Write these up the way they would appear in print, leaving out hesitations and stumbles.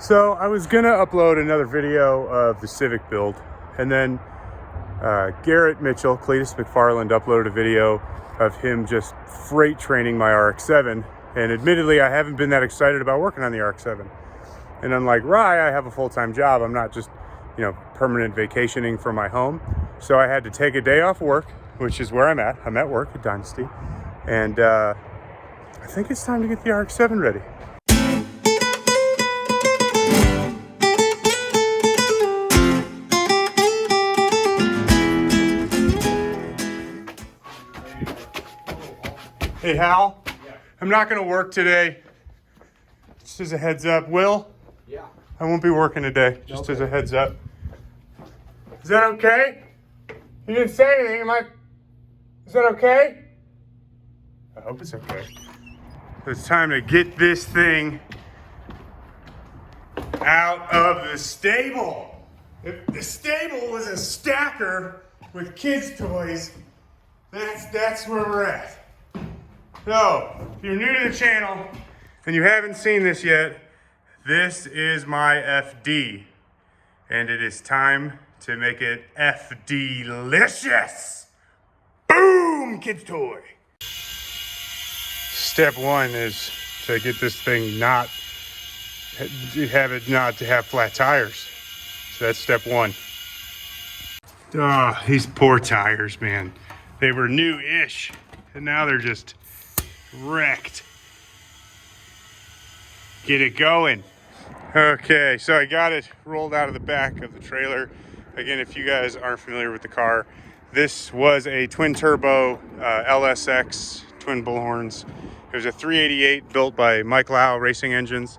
So I was gonna upload another video of the Civic build, and then Garrett Mitchell, Cletus McFarland, uploaded a video of him just freight training my RX7. And admittedly, I haven't been that excited about working on the RX7. And unlike Rye, I have a full-time job. I'm not just, permanent vacationing from my home. So I had to take a day off work, which is where I'm at. I'm at work at Dynasty. And I think it's time to get the RX7 ready. Hey, Hal. Yeah. I'm not going to work today. Just as a heads up. Will? Yeah. I won't be working today, just as a heads up. Is that okay? You didn't say anything. Is that okay? I hope it's okay. It's time to get this thing out of the stable. If the stable was a stacker with kids' toys, that's where we're at. So, if you're new to the channel and you haven't seen this yet, this is my FD. And it is time to make it FD-licious. Boom, kids' toy. Step one is to get this thing not to have flat tires. So that's step one. Ah, these poor tires, man. They were new-ish, and now they're just wrecked. Get it going. Okay, so I got it rolled out of the back of the trailer. Again, if you guys aren't familiar with the car, this was a twin turbo LSx twin bullhorns. It was a 388 built by Mike Lau Racing Engines,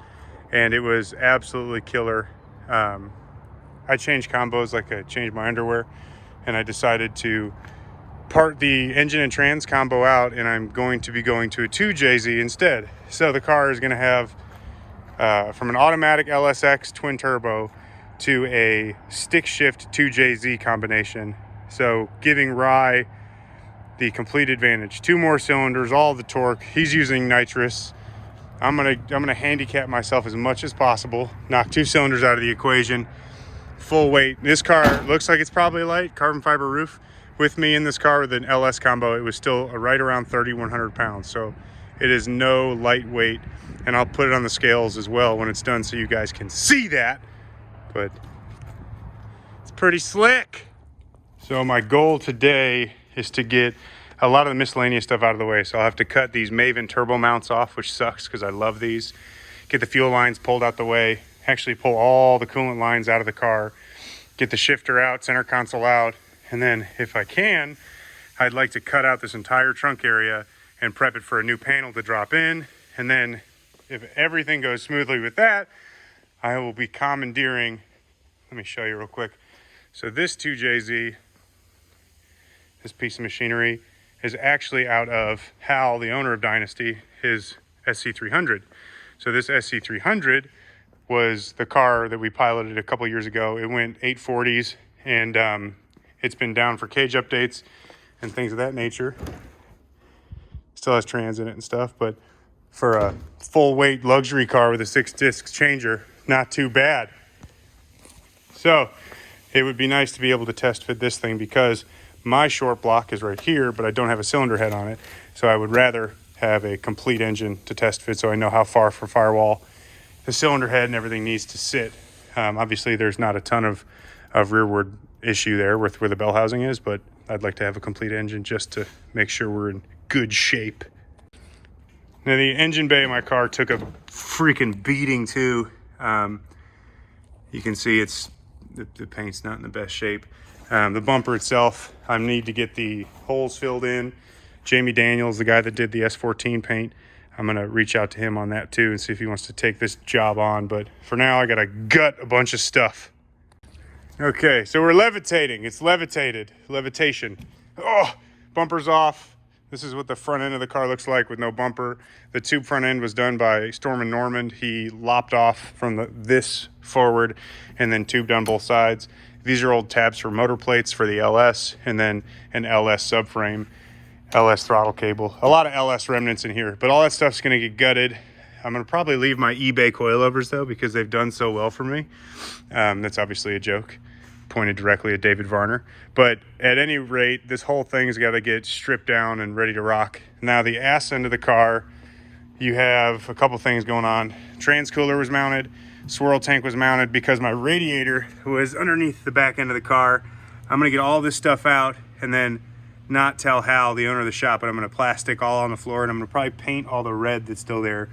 and it was absolutely killer. I changed combos like I changed my underwear, and I decided to part the engine and trans combo out, and I'm going to be going to a 2JZ instead. So the car is going to have from an automatic LSX twin turbo to a stick shift 2JZ combination. So giving Rye the complete advantage. 2 more cylinders, all the torque. He's using nitrous. I'm gonna handicap myself as much as possible. Knock 2 cylinders out of the equation. Full weight. This car looks like it's probably light. Carbon fiber roof. With me in this car with an LS combo, it was still right around 3,100 pounds. So it is no lightweight, and I'll put it on the scales as well when it's done so you guys can see that. But it's pretty slick. So my goal today is to get a lot of the miscellaneous stuff out of the way. So I'll have to cut these Maven turbo mounts off, which sucks because I love these. Get the fuel lines pulled out the way. Actually pull all the coolant lines out of the car. Get the shifter out, center console out. And then if I can, I'd like to cut out this entire trunk area and prep it for a new panel to drop in. And then if everything goes smoothly with that, I will be commandeering. Let me show you real quick. So this 2JZ, this piece of machinery, is actually out of Hal, the owner of Dynasty, his SC300. So this SC300 was the car that we piloted a couple years ago. It went 840s, and it's been down for cage updates and things of that nature. Still has trans in it and stuff, but for a full weight luxury car with a 6-disc changer, not too bad. So it would be nice to be able to test fit this thing because my short block is right here, but I don't have a cylinder head on it. So I would rather have a complete engine to test fit so I know how far from firewall the cylinder head and everything needs to sit. Obviously there's not a ton of rearward issue there with where the bell housing is, but I'd like to have a complete engine just to make sure we're in good shape. Now the engine bay of my car took a freaking beating too. You can see the paint's not in the best shape. The bumper itself, I need to get the holes filled in. Jamie Daniels, the guy that did the S14 paint, I'm gonna reach out to him on that too and see if he wants to take this job on. But for now, I gotta gut a bunch of stuff. Okay, so we're levitating. It's levitated. Levitation. Oh, bumper's off. This is what the front end of the car looks like with no bumper. The tube front end was done by Storm and Normand. He lopped off from this forward and then tubed on both sides. These are old tabs for motor plates for the LS, and then an LS subframe, LS throttle cable. A lot of LS remnants in here, but all that stuff's gonna get gutted. I'm gonna probably leave my eBay coilovers though, because they've done so well for me. That's obviously a joke pointed directly at David Varner. But at any rate, this whole thing's got to get stripped down and ready to rock. Now the ass end of the car, you have a couple things going on. Trans cooler was mounted, swirl tank was mounted. Because my radiator was underneath the back end of the car, I'm gonna get all this stuff out and then not tell Hal, the owner of the shop, but I'm gonna plastic all on the floor, and I'm gonna probably paint all the red that's still there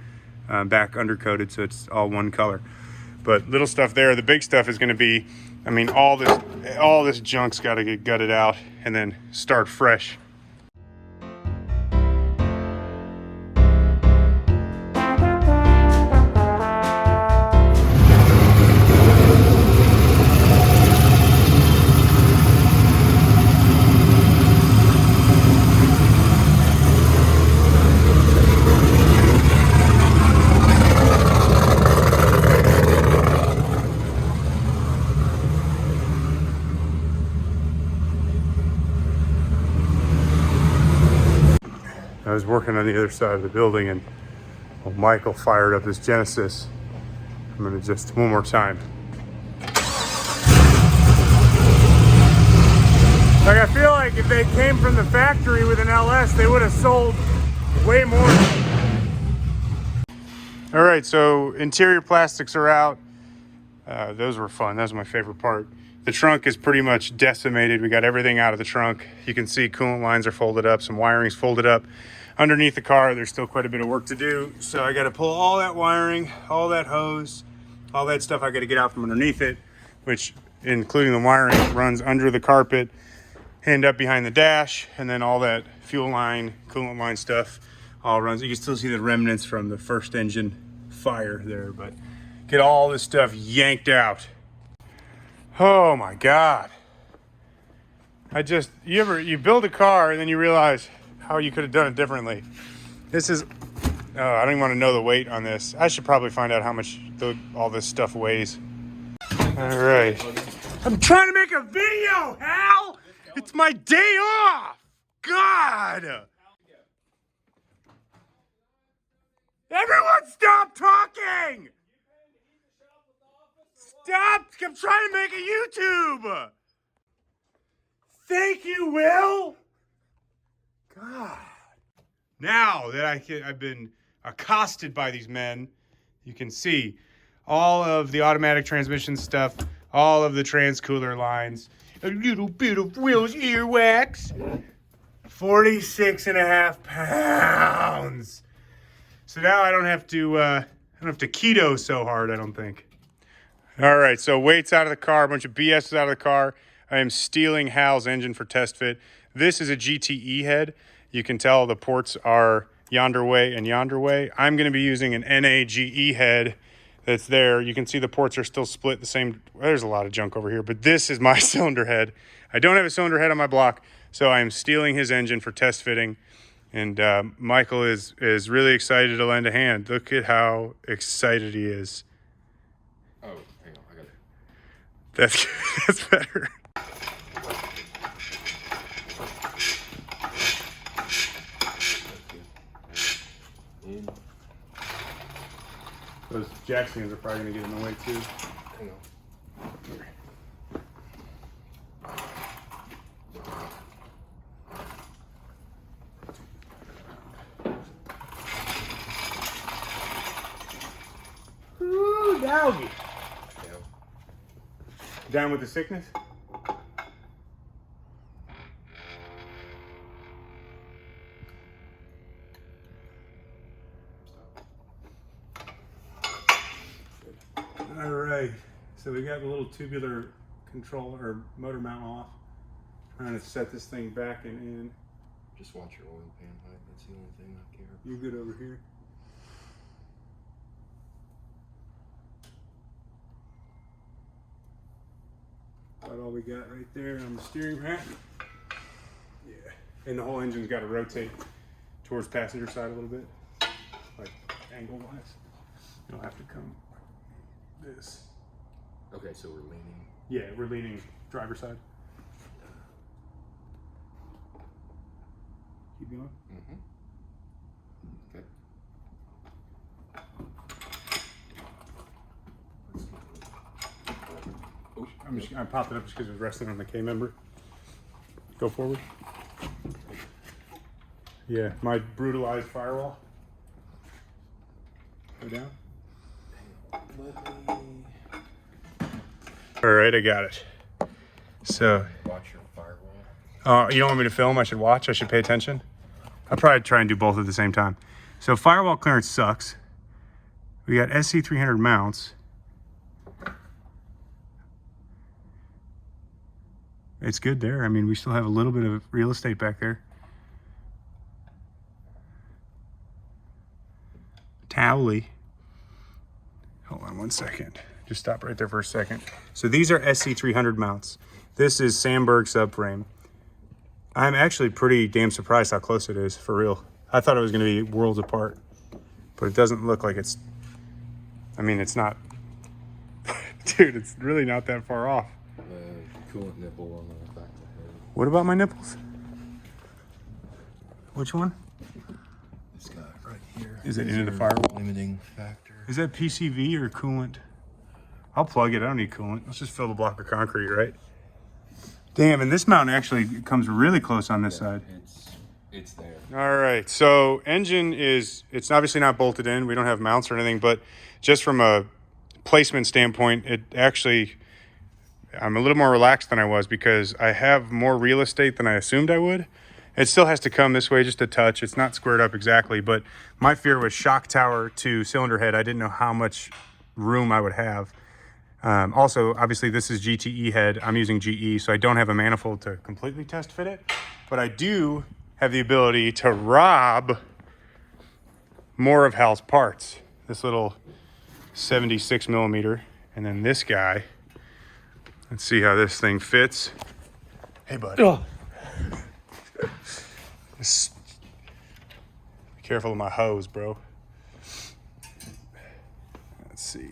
back undercoated, so it's all one color. But little stuff there. The big stuff is gonna be, I mean, all this junk's gotta get gutted out and then start fresh. I was working on the other side of the building, and Michael fired up his Genesis. I'm gonna just one more time. Like, I feel like if they came from the factory with an LS, they would have sold way more. All right, so interior plastics are out. Those were fun. That was my favorite part. The trunk is pretty much decimated. We got everything out of the trunk. You can see coolant lines are folded up, some wiring's folded up. Underneath the car, there's still quite a bit of work to do. So I got to pull all that wiring, all that hose, all that stuff I got to get out from underneath it, which, including the wiring, runs under the carpet, end up behind the dash, and then all that fuel line, coolant line stuff all runs. You can still see the remnants from the first engine fire there, but get all this stuff yanked out. Oh my God. You build a car and then you realize how you could have done it differently. This is, I don't even want to know the weight on this. I should probably find out how much all this stuff weighs. All right. I'm trying to make a video, Hal! It's my day off! God! Everyone stop talking! Stop! I'm trying to make a YouTube! Thank you, Will! God. Now that I've been accosted by these men, you can see all of the automatic transmission stuff, all of the trans cooler lines, a little bit of Will's earwax, 46.5 pounds. So now I don't have to keto so hard, I don't think. All right, so weights out of the car, a bunch of BS is out of the car. I am stealing Hal's engine for test fit. This is a GTE head. You can tell the ports are yonder way and yonder way. I'm going to be using an NAGE head that's there. You can see the ports are still split the same. There's a lot of junk over here, but this is my cylinder head. I don't have a cylinder head on my block, so I am stealing his engine for test fitting. And Michael is really excited to lend a hand. Look at how excited he is. Oh, hang on, I got it. That's better. Those jack stands are probably going to get in the way too. Hang on. Here. Ooh, doggy. Down. Down with the sickness? All right, so we got the little tubular control or motor mount off. Trying to set this thing back and in. Just watch your oil pan height. That's the only thing I care about. You good over here? About all we got right there on the steering rack. Yeah, and the whole engine's got to rotate towards passenger side a little bit, like angle-wise. You'll have to come like this. Okay, so we're leaning. Yeah, we're leaning driver side. Keep going. Mm-hmm. Okay. I popped it up just because it was resting on the K member. Go forward. Yeah, my brutalized firewall. Go down. All right, I got it. So. Watch your firewall. You don't want me to film? I should watch? I should pay attention? I'll probably try and do both at the same time. So firewall clearance sucks. We got SC300 mounts. It's good there. I mean, we still have a little bit of real estate back there. Towley. Hold on one second. Just stop right there for a second. So these are SC300 mounts. This is Sandberg subframe. I'm actually pretty damn surprised how close it is, for real. I thought it was gonna be worlds apart, but it doesn't look like it's, I mean, it's not, dude, it's really not that far off. The coolant nipple on the back of the head. What about my nipples? Which one? This guy right here. Is it into the firewall? Limiting factor. Is that PCV or coolant? I'll plug it, I don't need coolant. Let's just fill the block of concrete, right? Damn, and this mount actually comes really close on this side. It's there. All right, so engine is, it's obviously not bolted in. We don't have mounts or anything, but just from a placement standpoint, it actually, I'm a little more relaxed than I was because I have more real estate than I assumed I would. It still has to come this way just a touch. It's not squared up exactly, but my fear was shock tower to cylinder head. I didn't know how much room I would have. Also, obviously, this is GTE head. I'm using GE, so I don't have a manifold to completely test fit it, but I do have the ability to rob more of Hal's parts. This little 76 millimeter, and then this guy. Let's see how this thing fits. Hey, bud. Oh. Be careful of my hose, bro. Let's see.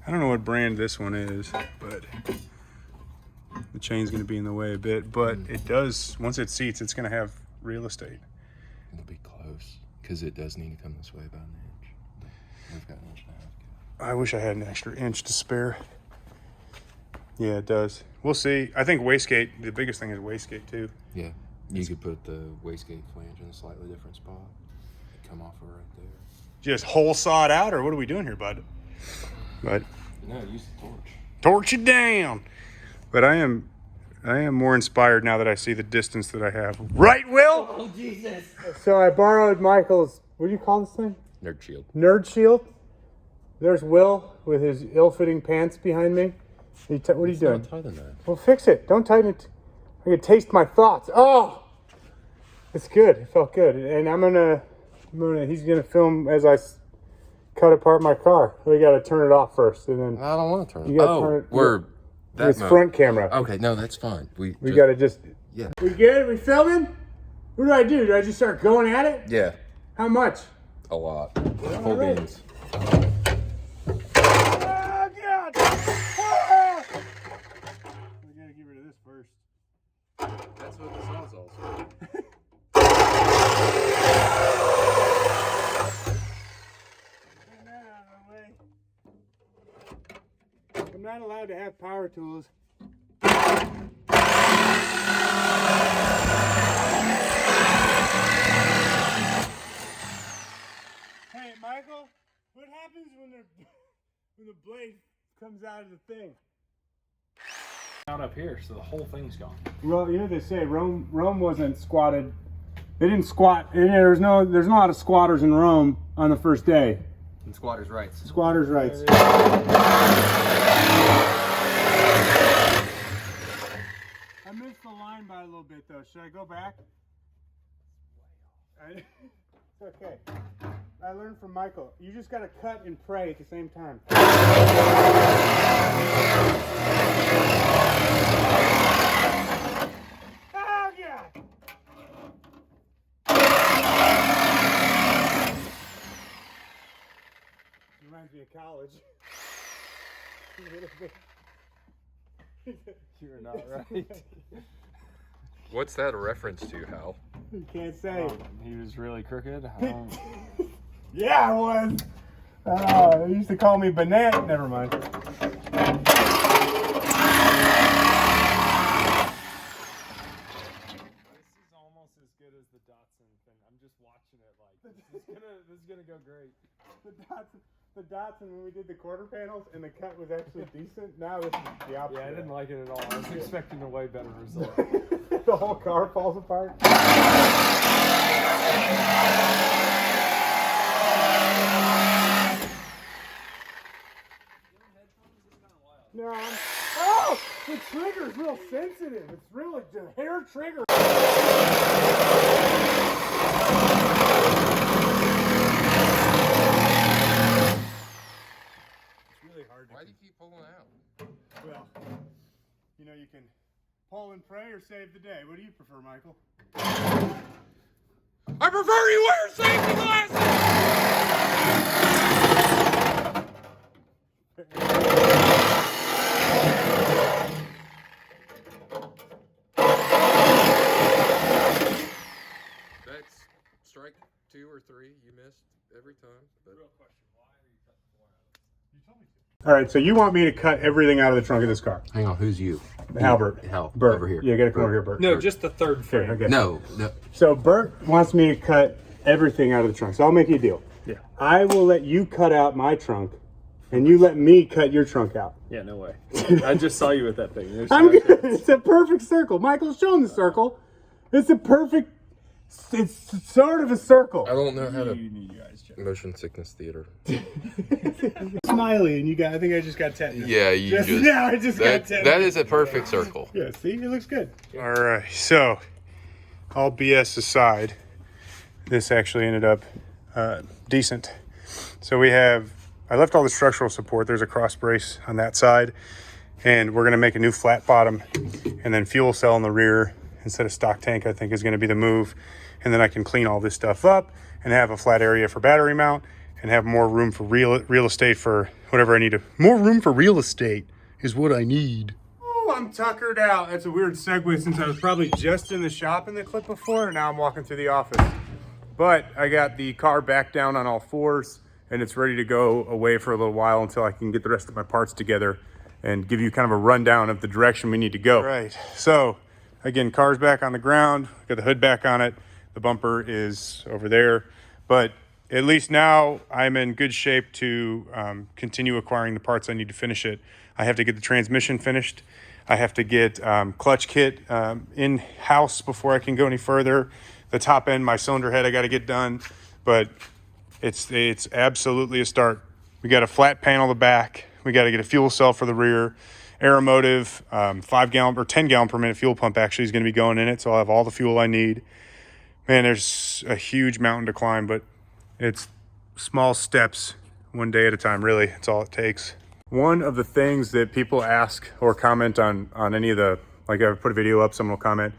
I don't know what brand this one is, but the chain's going to be in the way a bit. But it does, once it seats, it's going to have real estate. It'll be close, because it does need to come this way about an inch. We've got an inch and a half. I wish I had an extra inch to spare. Yeah, it does. We'll see. I think wastegate, the biggest thing is wastegate too. Yeah, you could put the wastegate flange in a slightly different spot. It'd come off of right there. Just hole saw it out, or what are we doing here, bud? But no, use the torch. Torch it down. But I am more inspired now that I see the distance that I have. Right, Will? Oh, Jesus. So I borrowed Michael's, what do you call this thing? Nerd shield. Nerd shield. There's Will with his ill-fitting pants behind me. What are you doing? Not tighter than that. Well, fix it. Don't tighten it. I can taste my thoughts. Oh, it's good. It felt good. And he's gonna film as I cut apart my car. We got to turn it off first, and then I don't want to turn it. You gotta turn it. We're that it's mode. front camera. Okay, no, that's fine. We got to just. Yeah. We good? We filming? What do I do? Do I just start going at it? Yeah. How much? A lot. Full beans. Oh God! Ah! We gotta get rid of this first. That's what the sawzall's for. I'm not allowed to have power tools. Hey, Michael, what happens when the blade comes out of the thing? Out up here, so the whole thing's gone. Well, you know they say Rome wasn't squatted. They didn't squat. There's not a lot of squatters in Rome on the first day. And squatters' rights. Squatters' rights. I missed the line by a little bit though. Should I go back? It's okay. I learned from Michael. You just gotta cut and pray at the same time. Oh God! Reminds me of college. You're not right. What's that a reference to, Hal? You can't say. He was really crooked. Yeah, I was. They used to call me Banana. Never mind. is gonna go great. The Datsun when we did the quarter panels and the cut was actually decent. Now this is the opposite. Yeah, I didn't like it at all. I was expecting a way better result. The whole car falls apart. No, oh, the trigger's real sensitive. It's really the hair trigger. Why do you keep pulling out? Well, you know, you can pull and pray or save the day. What do you prefer, Michael? I prefer you wear safety glasses! That's strike 2 or 3. You missed every time. But... Real question, why are you cutting the floor out of this? You told me to. All right, so you want me to cut everything out of the trunk of this car? Hang on, who's you? Albert. Bert. Over here. Yeah, gotta come over here, Bert. No, just the third frame. Okay. No. So Bert wants me to cut everything out of the trunk. So I'll make you a deal. Yeah. I will let you cut out my trunk, and you let me cut your trunk out. Yeah, no way. I just saw you with that thing. There's I'm no good. chance. It's a perfect circle. Michael's shown the circle. It's a perfect. It's sort of a circle. I don't know how to. You guys check. Motion sickness theater. Smiley, and you got. I think I just got tetanus. Yeah, you just. Yeah, I just got tetanus. That is a perfect circle. Yeah, see, it looks good. All right, so all BS aside, this actually ended up decent. So we have. I left all the structural support. There's a cross brace on that side, and we're gonna make a new flat bottom, and then fuel cell in the rear instead of stock tank. I think is gonna be the move, and then I can clean all this stuff up and have a flat area for battery mount and have more room for real estate for whatever I need. More room for real estate is what I need. Oh, I'm tuckered out. That's a weird segue since I was probably just in the shop in the clip before, and now I'm walking through the office. But I got the car back down on all fours, and it's ready to go away for a little while until I can get the rest of my parts together and give you kind of a rundown of the direction we need to go. Right, so again, car's back on the ground, got the hood back on it, the bumper is over there, but at least now I'm in good shape to continue acquiring the parts I need to finish it. I have to get the transmission finished. I have to get clutch kit in-house before I can go any further. The top end, my cylinder head, I got to get done, but it's absolutely a start. We got a flat panel the back. We got to get a fuel cell for the rear. Aeromotive, 5 gallon or 10 gallon per minute fuel pump actually is going to be going in it, so I'll have all the fuel I need. Man, there's a huge mountain to climb, but it's small steps, one day at a time, really. That's all it takes. One of the things that people ask or comment on any of the, like I put a video up, someone will comment,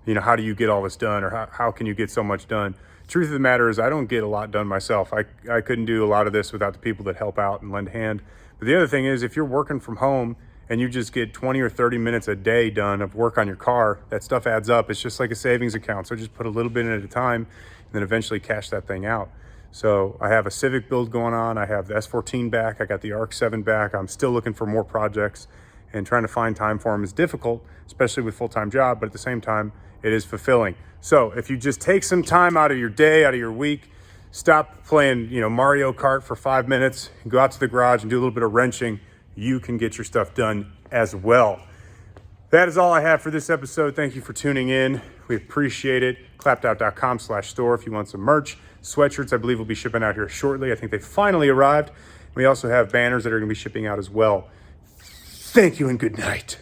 you know, how do you get all this done, or how can you get so much done? Truth of the matter is I don't get a lot done myself. I couldn't do a lot of this without the people that help out and lend a hand. But the other thing is, if you're working from home and you just get 20 or 30 minutes a day done of work on your car, that stuff adds up. It's just like a savings account. So just put a little bit in at a time and then eventually cash that thing out. So I have a Civic build going on. I have the S14 back. I got the RX7 back. I'm still looking for more projects, and trying to find time for them is difficult, especially with full-time job, but at the same time, it is fulfilling. So if you just take some time out of your day, out of your week, stop playing, you know, Mario Kart for 5 minutes, and go out to the garage and do a little bit of wrenching, you can get your stuff done as well. That is all I have for this episode. Thank you for tuning in. We appreciate it. Clappedout.com/store if you want some merch. Sweatshirts, I believe, will be shipping out here shortly. I think they finally arrived. We also have banners that are going to be shipping out as well. Thank you and good night.